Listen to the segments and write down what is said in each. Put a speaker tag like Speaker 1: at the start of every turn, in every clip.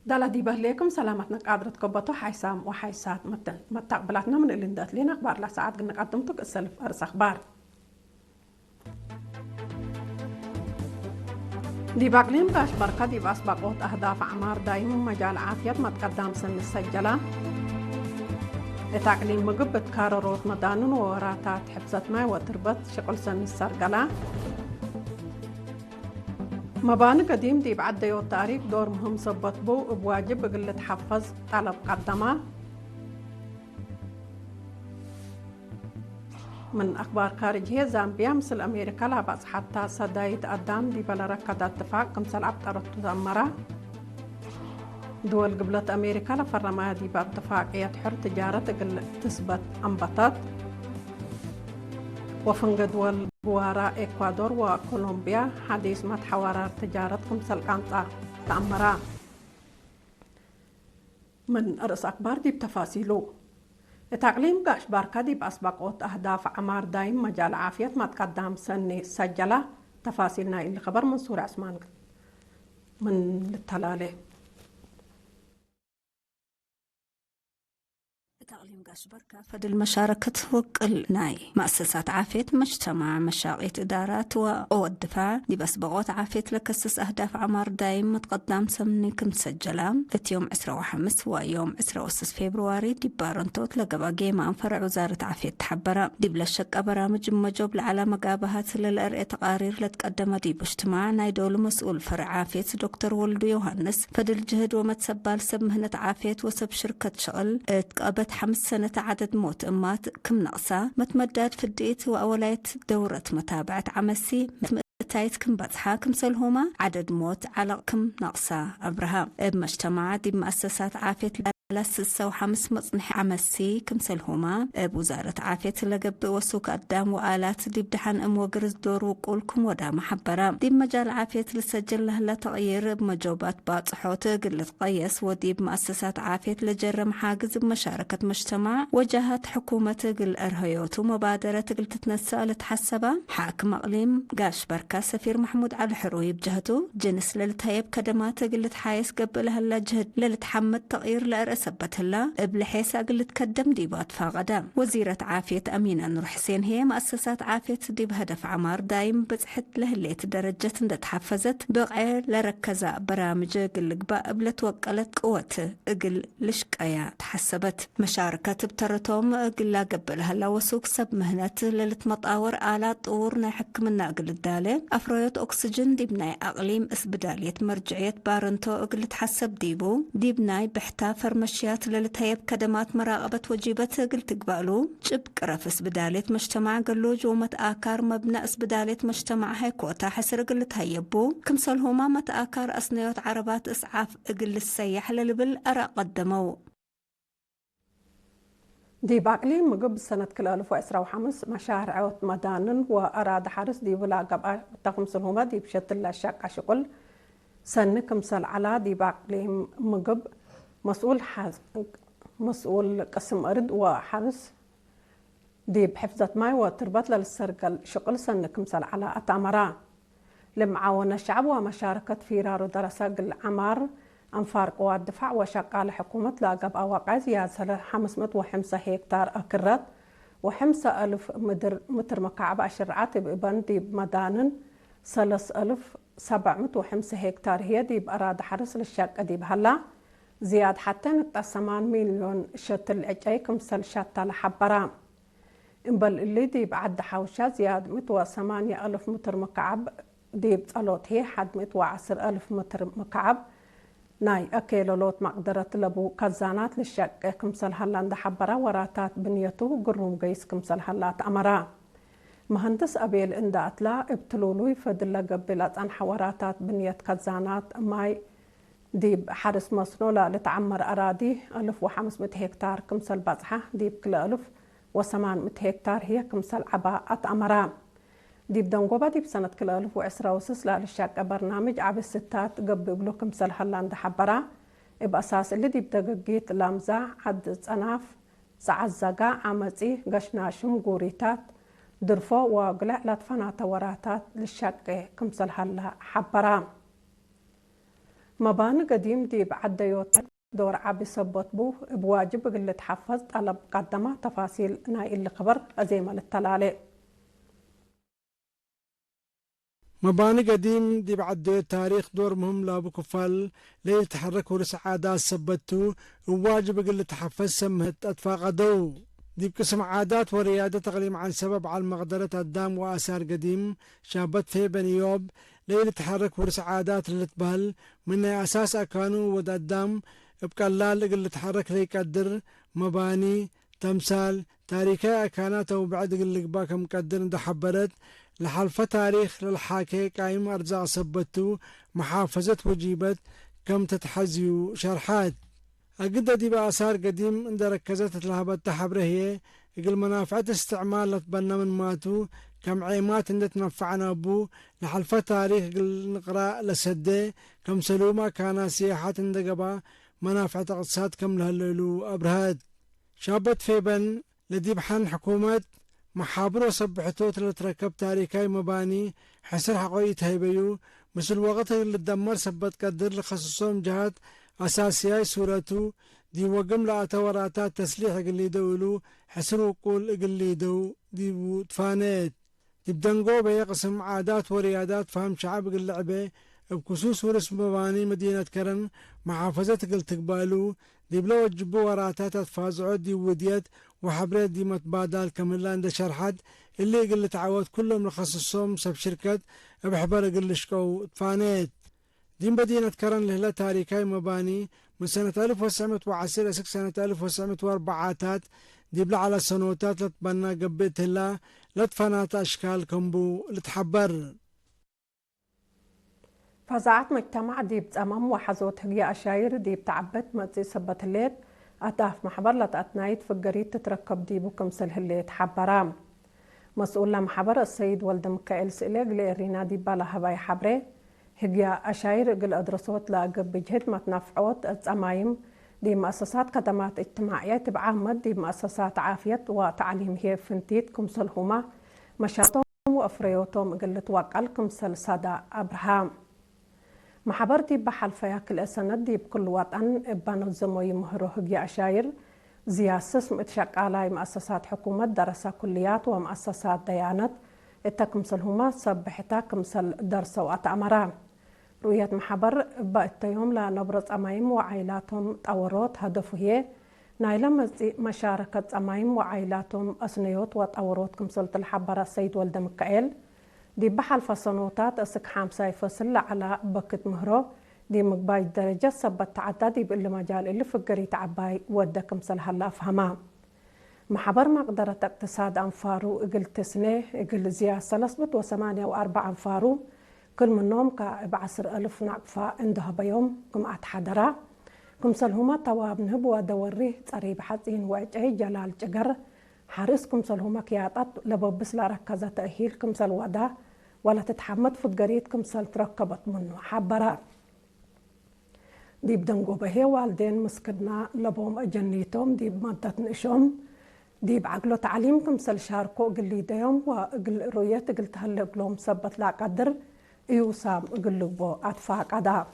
Speaker 1: دالا دي بهليكم سلامتنا قادرة كبتو حيسام وحيسات ما تقبلاتنا من اللي ندات لنا أخبار لساعات قلنا قدمتك السلف أرس أخبار دي باقلين باش بركة دي بأسبقوت أهداف أعمار دايم مجال عافية ما تقدم سن السجلة لتعقلين مقبت كاروروت مدانون ووراتات حبسة ماي وتربط شغل سن السرقلة مباني قديم دي بعد ديو التاريخ دور مهم صبت بو بواجب بقلة حفظ طلب قدمه من أخبار خارجية زامبيا مثل أمريكا لا بأس حتى صدايد أدام دي بلا ركض اتفاق كمثل عبطرة تدمره دول قبلت أمريكا لفرما دي باتفاقية حر تجارة تثبت أنبطت وفنق دول بوارا إكوادور وكولومبيا حديث متحورات تجارة كمثل قانطة تأمرا من رأس أخبار دي بتفاصيله التعليم قاش باركة دي بأسبقوت أهداف أعمار دايم مجال عافية ما تقدم سنة سجلة تفاصيلنا اللي خبر من سورة عثمان من التلالة
Speaker 2: تعليم قاش بركة فدل مشاركة وقل ناي مؤسسات عافية مجتمع مشاغية إدارات والدفاع دي بس بغوت عافية لكسس أهداف عمار دايم متقدم سمنك مسجلة ذات يوم 15 ويوم 16 فبراير دي بارنتوت لقباقي مع فرع وزارة عافية تحبرة دي بلا شك برامج مجوب على مقابهات للأرئي تقارير لتقدم دي باجتماع نايدول مسؤول فرع عافية دكتور ولدو يوهنس فدل جهد ومتسبال سب مهنة عافية وسب شركة شغل تقابت 5 سنة عدد موت أمات كم نقصة متمدد في الديت وأولات دورة متابعة عمسي تايت كم بطحة كم سلهما عدد موت على كم نقصة أبرها بمجتمع دي مؤسسات عافية لسه وحمس مصنح عمسي كم سلهما بوزارة عافية لقب وسوق قدام وآلات دي بدحن وقرز دور وقولكم ودا محبرة دي مجال عافية لسجل لها تغيير بمجوبات باطحوت قلة قيس ودي بمؤسسات عافية لجرم حاجز بمشاركة مجتمع وجهت حكومة قل أرهيوت ومبادرة قل تتنسى لتحسبة حاكم أقليم قاش بركة سفير محمود على الحروي بجهته جنس للتهيب كدمات قلة حايس قبلها لجهد للتحمد تغيير لأرس ثبت الله بلحيس أقل تقدم ديبات فاغدا وزيرة عافية أمينة نور حسين هي مؤسسات عافية دي بهدف عمار دايم بتحت له اللي درجة تحفزت بغير لركزة برامج قل قبا قبل توكلت قوة قل لشقايا تحسبت مشاركة بترتهم قل قبلها لو وسوق سب مهنة للتمطاور آلات طور نحك من قل الدالة أفرويت أكسجين دي بناي أقليم اسبدالية مرجعية بارنتو قل تحسب ديبو دي بناي بحتا فرمشيات للتهيب كدمات مراقبة وجيبت قلت قبالو جب قرفس بدالة مجتمع قلو جومة آكار مبنى اسبدالة مجتمع هيكوتا حسر قلت هيبو كمسل هما مت آكار أصنيوت عربات إسعاف قل السيح للبل أرى قدمو
Speaker 1: دي باقلي مقب سنة كل 2015 مشاهر عوت مدانن وأراد حرس دي بلا قبع تقمسل هما دي بشت الله شاق عشقل سنة كمسل على دي باقلي مقب مسؤول قسم أرد وحرس دي بحفظة ماي وتربط للسرقل شغل سنة كمسل على أتامرا لمعاونة الشعب ومشاركة في رارو دراسة العمار أنفار قوى الدفاع وشقال حكومة لاقب أواقع زيادة 505 هكتار أكرت و5,000 متر مكعب أشرعات بإبان دي بمدانن 3,705 هكتار هي دي بأراد حرس للشاقة دي بهلا زياد حتى نتقسمان مليون شتل عجايكم سل شاتا لحبرا انبل اللي دي بعد حوشا زياد 108,000 متر مكعب دي بطلوت هي حد 110,000 متر مكعب ناي أكيلولوت مقدرة لبو كزانات للشاقة كمسل هلان حبرا وراتات بنيتو قروم قيس كمسل هلات أمرا مهندس أبيل اندات لا ابتلولوي فدل قبلات عن حوراتات بنية كزانات ماي ديب حرس مصنولة لتعمر أراضي 1500 هكتار كمسل بزحة ديب كل 1800 هكتار هي كمسل عباءة أمرا ديب دنقوبة ديب سنة كل 1026 للشاقة برنامج عب الستات قبلو كمسل هلان دحبرا بأساس اللي ديب دقيت لامزة عد صناف زعزقا عمزي قشناشم قوريتات درفو وقلع لاتفنا توراتات للشاقة كمسل هلا حبرا مباني قديم دي بعديوت دور عبي صبت بو بواجب قلة تحفظ طلب قدمة تفاصيل ناي اللي خبر أزيمة للتلالي
Speaker 3: مباني قديم دي بعد تاريخ دور مهم لابو كفال ليه يتحركوا لسعادات سبتو وواجب قلة تحفز سمهت أتفاقدو دي بقسم عادات وريادة تغليم عن سبب على مقدرة الدام وآثار قديم شابت في بنيوب ليه يتحرك ورس عادات اللي تبهل من أساس أكانوا ود الدام بقلال اللي تحرك ليه يقدر مباني تمثال تاريخي أكانات وبعد اللي باك مقدر دحبرت لحلفة تاريخ للحاكي قايم أرزاق سبتو محافظة وجيبت كم تتحزيو شرحات أقدر دي بآثار قديم عند ركزت لهبت تحبره هي يقول منافعة استعمال لتبنى من ماتو كم عيمات عند تنفعنا أبو لحلفة تاريخ نقرأ لسده كم سلومة كان سياحات عند قبا منافعة اقتصاد كم لهلولو أبرهاد شابت في بن لدي بحن حكومة محابر وصبحتوت لتركب تاريخي مباني حسر حقوية هيبيو مثل وقت اللي تدمر سبت قدر لخصوصهم جهات أساسية سورته دي وقم لأتوراتات تسليح اللي دولو حسر وقول اللي دو دي تفانيت دي بدنقو بيقسم عادات وريادات فهم شعب اللعبة بخصوص ورس مباني مدينة كرن محافظة قل تقبالو دي بلو جبو وراتات تفازعود دي وديت وحبريت دي متبادل كملان ده شرحت اللي قل تعود كلهم لخصصهم سب شركة بحبر قل شكو تفانيت دي مدينة كرن لهلا تاريخي مباني من سنة 1910 لسك سنة 1904 دي بلا على سنوتات لتبنى قبيت هلا لتفنات أشكال كمبو لتحبر
Speaker 1: فزعت مجتمع دي بتأمم وحزوت هجي أشاير دي بتعبت مزي سبت الليل أتاف محبر لتأتنايت في الجريد تتركب دي بكمسل الليل حبرام مسؤول لمحبر السيد ولد مكائل سئلق لإرينا دي بالا هباي حبري هجي أشاير قل أدرسوت لأقب بجهد متنفعوت أتأمايم دي مؤسسات خدمات اجتماعية تبعامد دي مؤسسات عافية وتعليم هي فنتيت كمسل هما مشاطهم وأفريوتهم قل توقع كمسل سادة أبراهام محبرتي بحل فياكل السند دي بكل وطن بنظموا يمهروا هجي أشاير زياسس متشكالة مؤسسات حكومة دراسة كليات ومؤسسات ديانات التكمسل هما صبحتا كمسل درس وأتأمرا رؤية محبر بقت يوم لنبرز أمايم وعائلاتهم تأوروت هدفه هي نايلة مشاركة أمايم وعائلاتهم أسنيوت وتأوروت كمسل الحبر السيد ولد مكائل دي بحل فصنوتات اسك حامساي فصل على بكت مهرو دي مقباي درجة سبت تعدادي باللي مجال اللي فقري تعباي ودا كمسل هلا أفهمها محبر مقدرة اقتصاد أنفارو اقل تسنيه اقل زيا سلسبت وثمانية وأربع أنفارو كل منهم ب10,000 نقفة عندها بيوم كم أتحدرا كمسل هما تواب نهبوا دوريه تقريب حزين واجعي جلال جقر حارس كمسل هما كياطات لببس لركزة تأهيل كمسل ودا ولا تتحمد في القريد كمسل تركبت منه حبرا دي بدنقو بهي والدين مسكدنا لبوم أجنيتهم دي بمادة نشهم دي بعقلو تعليم كمسل شاركو قلي ديهم وقل رؤية قلت هل قلوم سبت لا قدر يوسام قلبو أتفاق عدا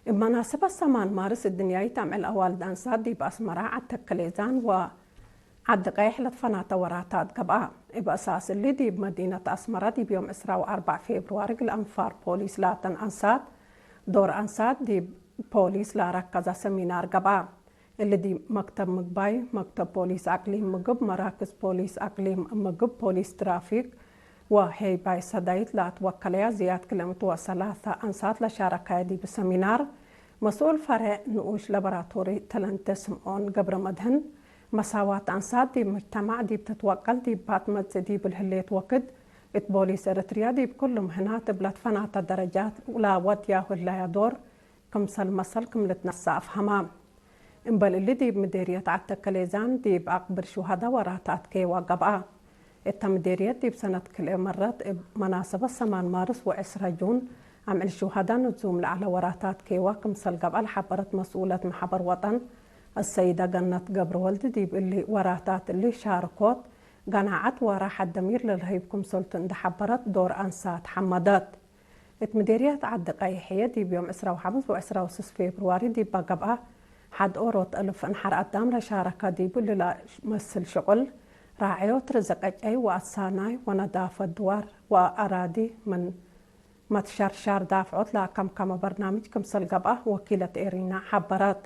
Speaker 1: بمناسبة 8 مارس الدنيا تعمل أوال دانسات دي بأسمرا عالتكليزان وعد قيح لتفناتا وراتات قبعا بأساس اللي دي بمدينة أسمرا دي بيوم 4 فبراير الأنفار بوليس لاتن أنسات دور أنسات دي بوليس لا ركزة سمينار قبعا اللي دي مكتب مقباي مكتب بوليس أقليم مقب مراكز بوليس أقليم مقب بوليس ترافيك وهي باي سدايت لا توكليا زياد كلمة وثلاثة أنسات لشاركة دي بسمينار مسؤول فرع نقوش لابراتوري تلنتسمون قبر مدهن مساواة أنسات دي مجتمع دي بتتوكل دي باتمت دي بالهليت وقد بوليس إريتريا دي بكل مهنات بلاد فنات الدرجات ولا ودياه ولا يدور كمسل مسل كملت نسا أفهمام إنبال اللي دي بمديرية عالتكليزان دي بأقبر شهداء وراتات كي وقبعا التمديريات دي بسنة كل مرات بمناسبة 8 مارس و10 جون عمل شهداء نزوم على وراتات كي وكمسل قبل حبرت مسؤولة محبر وطن السيدة جنت قبر ولد دي اللي وراتات اللي شاركوت قناعت وراح الدمير للهيبكم سلطن دحبرت دور أنسات حمدات اتمديريات عد قيحية دي بيوم 25 و 26 فبراير دي بقبقة حد أوروت ألف أنحر قدام لشاركة دي بللا مسل شغل راعيوت رزق أي وأساناي ونضافة دوار وأرادي من متشرشار دافعوت لا كم برنامج كمسل قبقة وكيلة إيرينا حبرات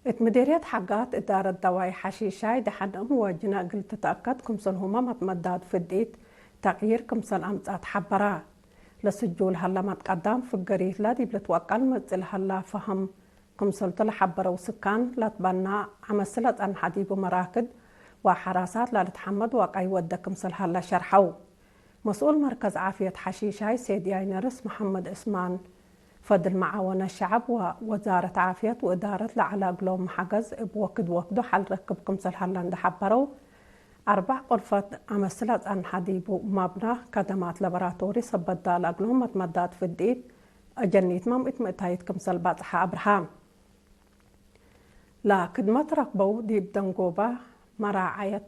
Speaker 1: اتمديريات حقات إدارة دواي حشيشاي دحن وجنا قلت تتأكد كمسل هما متمداد في الديت تغيير كمسل أمتات حبرا لسجول هلا متقدم في القريث لا دي بلتوكل متزل هلا فهم كمسل تلحبرا وسكان لا تبنى عمسلت أن حديب مراكد وحراسات لا تحمد واقعي ود كمسل هلا شرحو مسؤول مركز عافية حشيشاي سيدي نرس محمد اسمان فضل معاونة الشعب ووزارة عافية وإدارة لعلاج لهم حجز بوكد وكدو حل ركب كمسل هلاند حبرو 4 غرفة أمثلت أن حديبو مبنى خدمات لابراتوري صبت علاج لهم متمدات في الديت أجنيت مم اتمتايت كمسل باطحة أبرهام لا خدمات ركبو ديب دنقوبة مراعية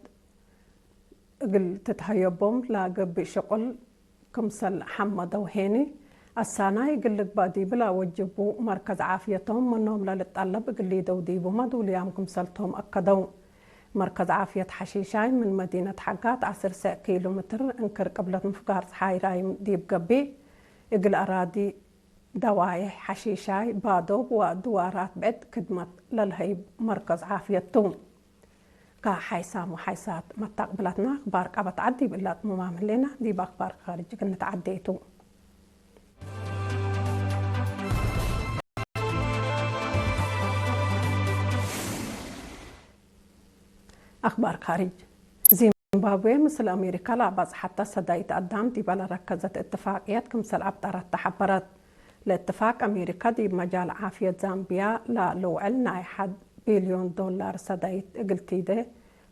Speaker 1: قل تتهيبهم لا قب شغل كمسل حمد وهيني السنة يقول لك بادي بلا وجبوا مركز عافيتهم منهم لا للطلب يقول لي دوديبوا ما دوليامكم سلتهم أكدوا مركز عافية حشيشاي من مدينة حقات 10 كيلومتر انكر قبل مفقار حاي راي ديب قبي يقول أرادي دواي حشيشاي بادوب ودوارات بعد خدمة للهيب مركز عافيتهم كا حيسام وحيسات ما تقبلتنا أخبار قبط عدي بإلا ممامن لنا دي بأخبار خارج كنت عديتو أخبار خارج زيمبابوي مثل أمريكا لا بس حتى صدايت قدام دي بلا ركزت اتفاقيات كمثل أبطارات تحبرت لاتفاق أمريكا دي بمجال عافية زامبيا لا لوعلنا 1 بليون دولار صدايت قلتي ده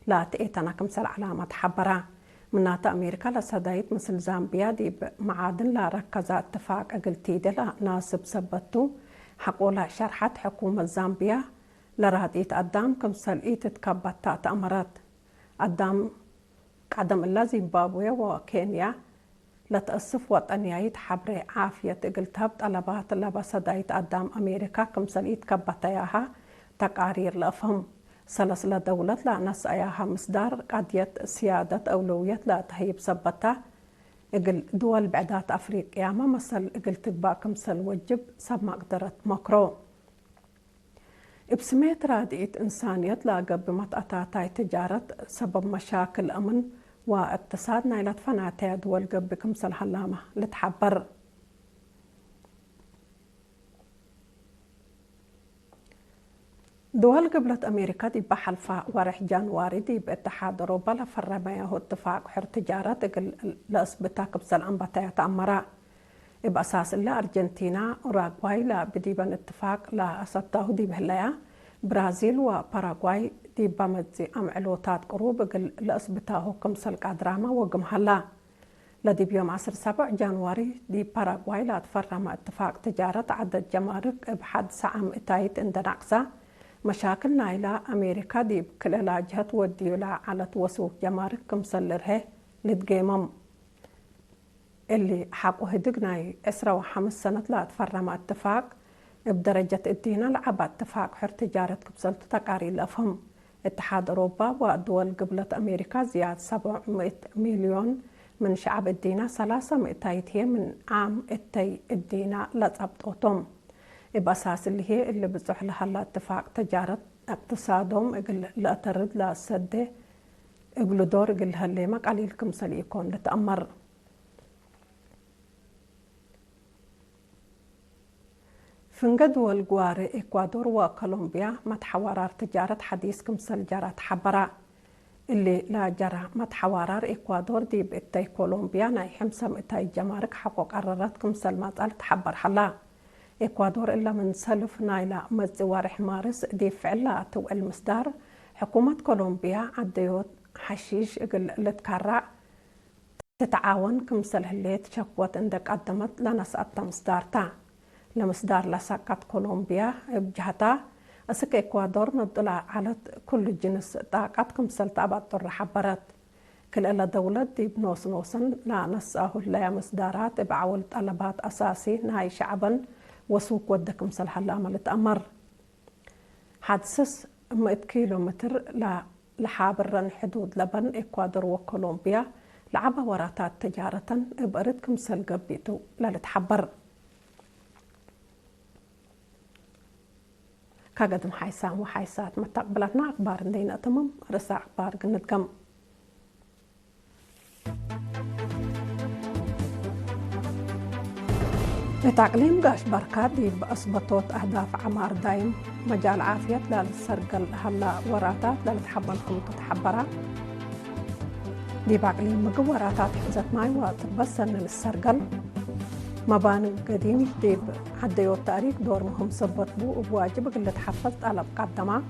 Speaker 1: لا تأتنا كمثل علامة حبرة منات أمريكا لا صدايت مثل زامبيا دي معادن لا ركزت اتفاق قلتي ده لا ناسب سبتو حقولا شرحت حكومة زامبيا لراديت قدام كمثل تتكبت تأمرات قدام قدم الله زيمبابوي وكينيا لتأسف وطنيايت حبر عافية قلتها بطلبات لبصدايت قدام أمريكا كمثل يتكبت ياها تقارير لأفهم سلسلة دولة لا نسأياها مصدر قضية سيادة أولوية لا تهيب سبتها اقل دول بعدات أفريقيا ما مثل اقل تقبا كمثل وجب سب مقدرة مكرو بسميت رادئة إنسانية لاقى بمطأتاتاي تجارة سبب مشاكل أمن واقتصاد نايلة فناتي دول قب كمثل هلامة لتحبر دول قبلة أمريكا دي بحلفة ورح جانواري دي باتحاد أوروبا لفرما يهو اتفاق حر تجارة لأسبتا كمثل أنباتايا تأمرا بأساس الله أرجنتينا أوراغواي لا بديبان اتفاق لا أسبتاه دي بهلايا برازيل وباراغواي دي بامدزي أمعلوتات قروب لأسبتاه كمثل قادراما وقمهلا لدي بيوم 7 جانواري دي باراغواي لا تفرما اتفاق تجارة عدد جمارك بحد سعام اتايت اندناقسا مشاكل نايلة أمريكا دي بكل علاجها توديولا على توسوق جمارك كمثل لرهي لتقيمم اللي حقو هدقناي 5 سنة لا تفرما اتفاق بدرجة الدينا لعبا اتفاق حر تجارة كبسل تقاري الأفهم اتحاد أوروبا ودول قبلة أمريكا زيادة 700 مليون من شعب الدينا 300 هي من عام الدينا لا تبطوتهم بأساس اللي هي اللي بصح لها اتفاق تجارة اقتصادهم لا ترد لا سده اقلو دور اقل هاللي ما قليل كمسل يكون لتأمر فنقد والقواري إكوادور وكولومبيا متحورار تجارة حديث كمسل جارات حبرا اللي لا جرى متحورار إكوادور دي بإتاي كولومبيا ناي 500 جمارك حقوق قررت كمسل ما تقال تحبر حلا إكوادور إلا من سلف نايلا مزوارح مارس دي فعلا تو المصدر حكومة كولومبيا عديوت حشيش اللي تكرع تتعاون كمسل اللي تشكوت عندك قدمت لناس مصدارتا لمصدر لساقات كولومبيا بجهتا أسك إكوادور نضلع على كل جنس طاقات كمثل تابعت الحبرات كل إلا دولة دي بنوس نوسن لا نسأه لا مصدارات بعول طلبات أساسي نهاي شعبا وسوق ودك مثل هلا عمل تأمر حادثس 100 كيلومتر لحابرن حدود لبن إكوادور وكولومبيا لعبة وراتات تجارة بقرد كمثل قبيتو لا لتحبر كقدم حيسان وحيسات متقبلتنا أخبار ندينا تمام رسا أخبار قنت كم لتعليم قاش بركات دي بأصبطوت أهداف عمار دايم مجال عافية لا للسرقل هلا وراتات لا لتحبن خلطة تحبرا دي بعقليم مقو وراتات حزت ماي وتبسن للسرقل مباني قديم دي عديو التاريخ دور مهم صبت بو وبواجب اللي تحفظت على مقدمة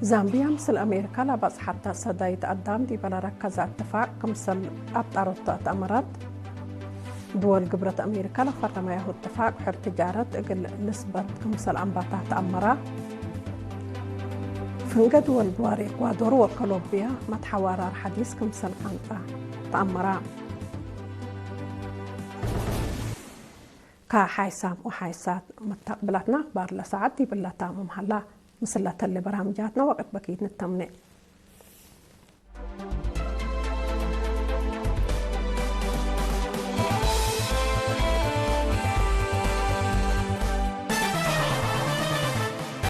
Speaker 1: زامبيا مثل أمريكا لا بس حتى صدى يتقدم دي بلا ركز اتفاق كمثل أبطار التأمرات دول قبرة أمريكا لفرق ما يهو اتفاق حر تجارة اقل نسبة كمثل أنباطات تأمرا فنقا دول بواري إكوادور وكولومبيا ما تحوارار حديث كمثل أنبا تأمرا كا حيسام وحيسات متقبلتنا أخبار لساعات دي بالله تامم هلا مثل اللي برامجاتنا وقت بكيت نتمنى